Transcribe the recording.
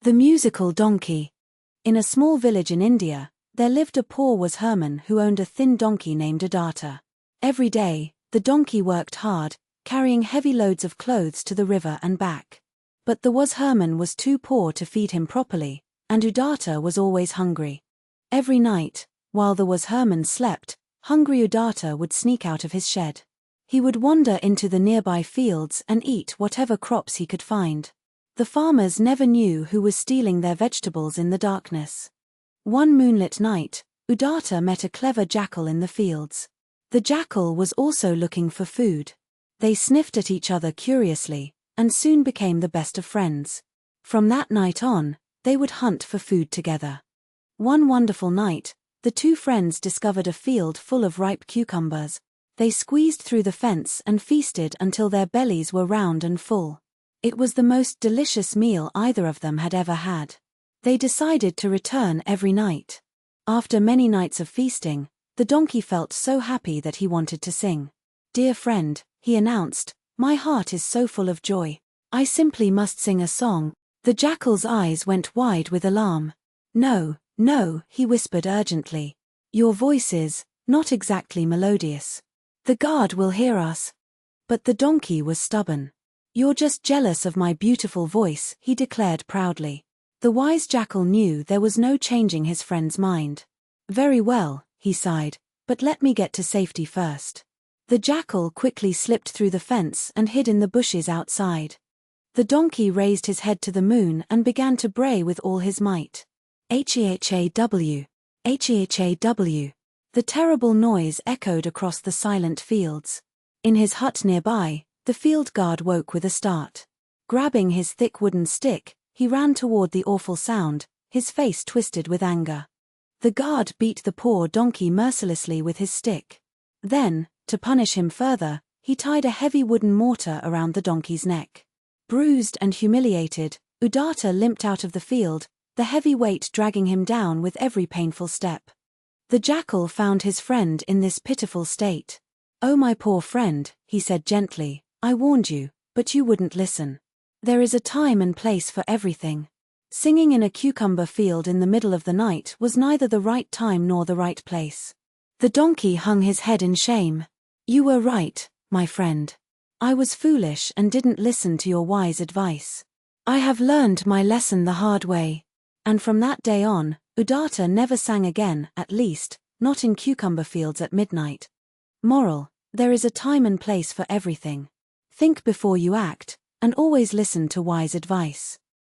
The musical donkey. In a small village in India, there lived a poor washerman who owned a thin donkey named Udhata. Every day, the donkey worked hard, carrying heavy loads of clothes to the river and back. But the washerman was too poor to feed him properly, and Udhata was always hungry. Every night, while the washerman slept, hungry Udhata would sneak out of his shed. He would wander into the nearby fields and eat whatever crops he could find. The farmers never knew who was stealing their vegetables in the darkness. One moonlit night, Udhata met a clever jackal in the fields. The jackal was also looking for food. They sniffed at each other curiously, and soon became the best of friends. From that night on, they would hunt for food together. One wonderful night, the two friends discovered a field full of ripe cucumbers. They squeezed through the fence and feasted until their bellies were round and full. It was the most delicious meal either of them had ever had. They decided to return every night. After many nights of feasting, the donkey felt so happy that he wanted to sing. "Dear friend," he announced, "my heart is so full of joy. I simply must sing a song." The jackal's eyes went wide with alarm. "No, no," he whispered urgently. "Your voice is not exactly melodious. The guard will hear us." But the donkey was stubborn. "You're just jealous of my beautiful voice," he declared proudly. The wise jackal knew there was no changing his friend's mind. "Very well," he sighed, "but let me get to safety first." The jackal quickly slipped through the fence and hid in the bushes outside. The donkey raised his head to the moon and began to bray with all his might. HEE-HAW, HEE-HAW. The terrible noise echoed across the silent fields. In his hut nearby, the field guard woke with a start. Grabbing his thick wooden stick, he ran toward the awful sound, his face twisted with anger. The guard beat the poor donkey mercilessly with his stick. Then, to punish him further, he tied a heavy wooden mortar around the donkey's neck. Bruised and humiliated, Udhata limped out of the field, the heavy weight dragging him down with every painful step. The jackal found his friend in this pitiful state. "Oh, my poor friend," he said gently, "I warned you, but you wouldn't listen. There is a time and place for everything. Singing in a cucumber field in the middle of the night was neither the right time nor the right place." The donkey hung his head in shame. "You were right, my friend. I was foolish and didn't listen to your wise advice. I have learned my lesson the hard way." And from that day on, Udhata never sang again, at least, not in cucumber fields at midnight. Moral: there is a time and place for everything. Think before you act, and always listen to wise advice.